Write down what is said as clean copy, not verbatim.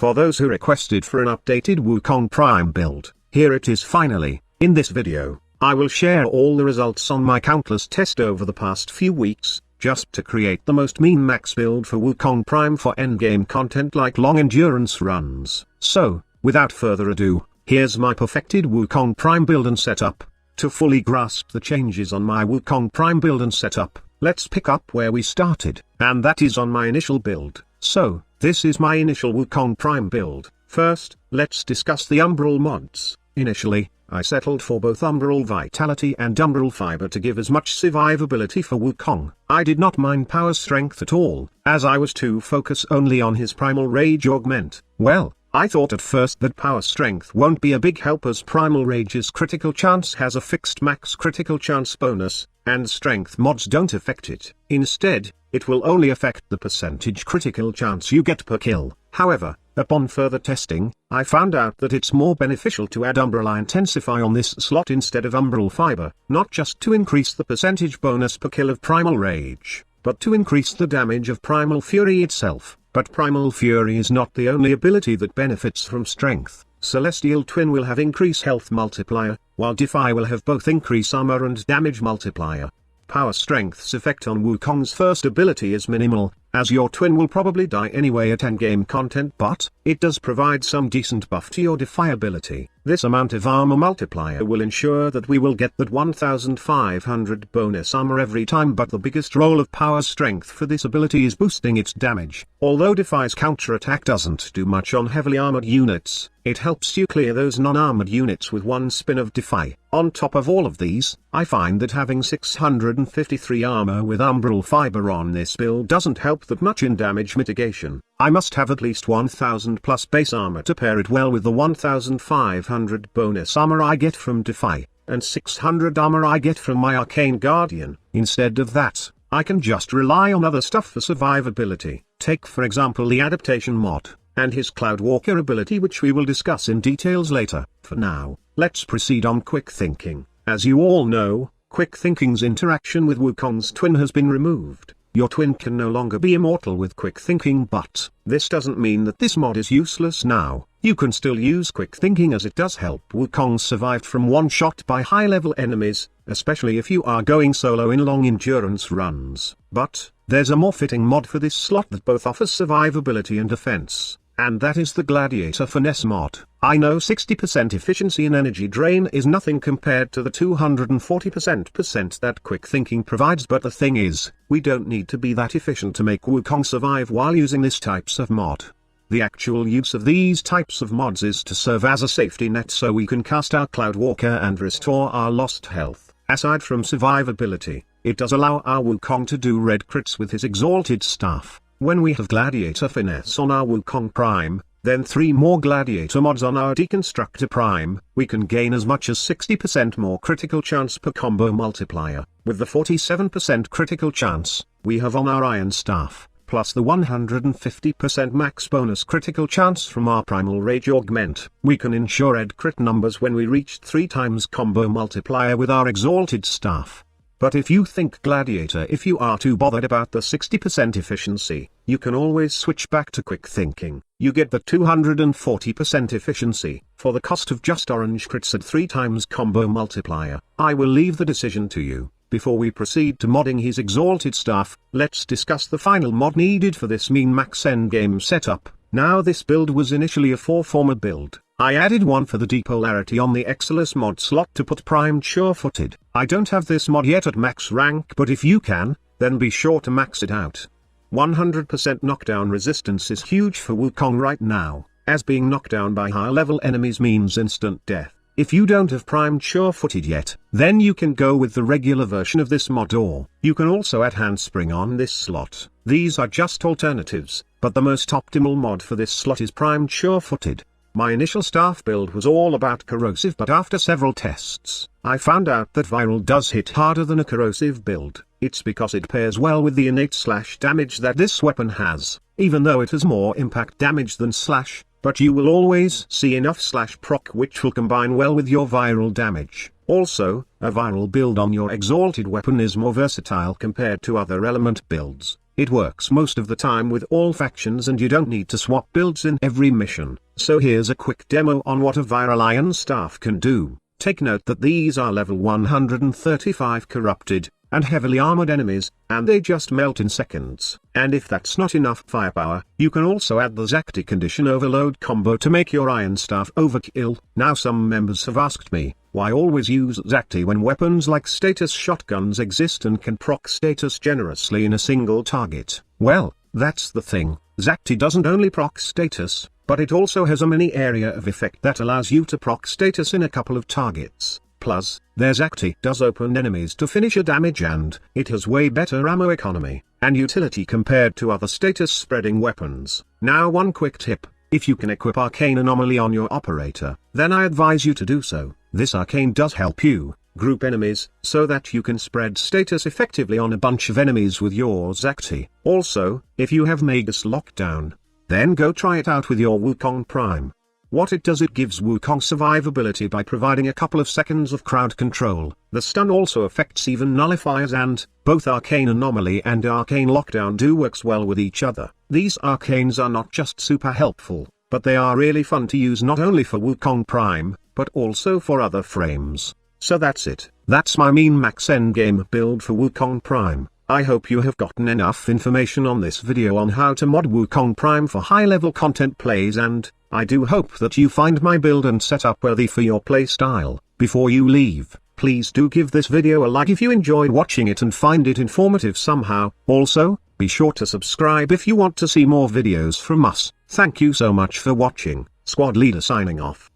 For those who requested for an updated Wukong Prime build, here it is finally. In this video, I will share all the results on my countless tests over the past few weeks, just to create the most mean max build for Wukong Prime for endgame content like long endurance runs. So, without further ado, here's my perfected Wukong Prime build and setup. To fully grasp the changes on my Wukong Prime build and setup, let's pick up where we started, and that is on my initial build. So, this is my initial Wukong Prime build. First, let's discuss the Umbral mods. Initially, I settled for both Umbral Vitality and Umbral Fiber to give as much survivability for Wukong. I did not mind Power Strength at all, as I was to focus only on his Primal Rage augment. Well, I thought at first that Power Strength won't be a big help as Primal Rage's critical chance has a fixed max critical chance bonus, and Strength mods don't affect it. Instead, it will only affect the percentage critical chance you get per kill. However, upon further testing, I found out that it's more beneficial to add Umbral Intensify on this slot instead of Umbral Fiber, not just to increase the percentage bonus per kill of Primal Rage, but to increase the damage of Primal Fury itself. But Primal Fury is not the only ability that benefits from Strength. Celestial Twin will have increase health multiplier, while Defy will have both increase armor and damage multiplier. Power Strength's effect on Wukong's first ability is minimal, as your twin will probably die anyway at endgame content, but it does provide some decent buff to your Defy ability. This amount of armor multiplier will ensure that we will get that 1500 bonus armor every time, but the biggest role of Power Strength for this ability is boosting its damage. Although Defy's counterattack doesn't do much on heavily armored units, it helps you clear those non-armored units with one spin of Defy. On top of all of these, I find that having 653 armor with Umbral Fiber on this build doesn't help that much in damage mitigation. I must have at least 1000 plus base armor to pair it well with the 1500 bonus armor I get from Defy, and 600 armor I get from my Arcane Guardian. Instead of that, I can just rely on other stuff for survivability. Take for example the Adaptation mod, and his Cloudwalker ability, which we will discuss in details later. For now, let's proceed on Quick Thinking. As you all know, Quick Thinking's interaction with Wukong's twin has been removed. Your twin can no longer be immortal with Quick Thinking, but this doesn't mean that this mod is useless now. You can still use Quick Thinking as it does help Wukong survive from one shot by high-level enemies, especially if you are going solo in long endurance runs. But there's a more fitting mod for this slot that both offers survivability and defense, and that is the Gladiator Finesse mod. I know 60% efficiency in energy drain is nothing compared to the 240% that Quick Thinking provides, but the thing is, we don't need to be that efficient to make Wukong survive while using this types of mod. The actual use of these types of mods is to serve as a safety net so we can cast our Cloudwalker and restore our lost health. Aside from survivability, it does allow our Wukong to do red crits with his Exalted Staff. When we have Gladiator Finesse on our Wukong Prime, then 3 more Gladiator mods on our Deconstructor Prime, we can gain as much as 60% more critical chance per combo multiplier. With the 47% critical chance we have on our Iron Staff, plus the 150% max bonus critical chance from our Primal Rage augment, we can ensure red crit numbers when we reach 3 times combo multiplier with our Exalted Staff. But if you think Gladiator, if you are too bothered about the 60% efficiency, you can always switch back to Quick Thinking. You get the 240% efficiency, for the cost of just orange crits at 3 times combo multiplier. I will leave the decision to you. Before we proceed to modding his Exalted Staff, let's discuss the final mod needed for this mean max endgame setup. Now this build was initially a 4-former build. I added one for the depolarity on the Exilus mod slot to put primed sure-footed. I don't have this mod yet at max rank, but if you can, then be sure to max it out. 100% knockdown resistance is huge for Wukong right now, as being knocked down by higher level enemies means instant death. If you don't have primed sure-footed yet, then you can go with the regular version of this mod, or you can also add Handspring on this slot. These are just alternatives, but the most optimal mod for this slot is primed sure-footed. My initial staff build was all about corrosive, but after several tests, I found out that viral does hit harder than a corrosive build. It's because it pairs well with the innate slash damage that this weapon has, even though it has more impact damage than slash, but you will always see enough slash proc which will combine well with your viral damage. Also, a viral build on your exalted weapon is more versatile compared to other element builds. it works most of the time with all factions and you don't need to swap builds in every mission. So here's a quick demo on what a viral iron staff can do. Take note that these are level 135 corrupted and heavily armored enemies, and they just melt in seconds. And if that's not enough firepower, you can also add the Zakti condition overload combo to make your iron staff overkill. Now some members have asked me, why always use Zakti when weapons like status shotguns exist and can proc status generously in a single target? Well, that's the thing, Zakti doesn't only proc status, but it also has a mini area of effect that allows you to proc status in a couple of targets. Plus, their Zakti does open enemies to finisher damage and it has way better ammo economy and utility compared to other status spreading weapons. Now one quick tip, if you can equip Arcane Anomaly on your operator, then I advise you to do so. This Arcane does help you group enemies so that you can spread status effectively on a bunch of enemies with your Zakti. Also, if you have Magus Lockdown, then go try it out with your Wukong Prime. What it does, it gives Wukong survivability by providing a couple of seconds of crowd control. The stun also affects even nullifiers, and both Arcane Anomaly and Arcane Lockdown do works well with each other. These Arcanes are not just super helpful, but they are really fun to use not only for Wukong Prime, but also for other frames. So that's it. That's my mean max endgame build for Wukong Prime. I hope you have gotten enough information on this video on how to mod Wukong Prime for high-level content plays, and I do hope that you find my build and setup worthy for your playstyle. Before you leave, please do give this video a like if you enjoyed watching it and find it informative somehow. Also, be sure to subscribe if you want to see more videos from us. Thank you so much for watching. Squad Leader signing off.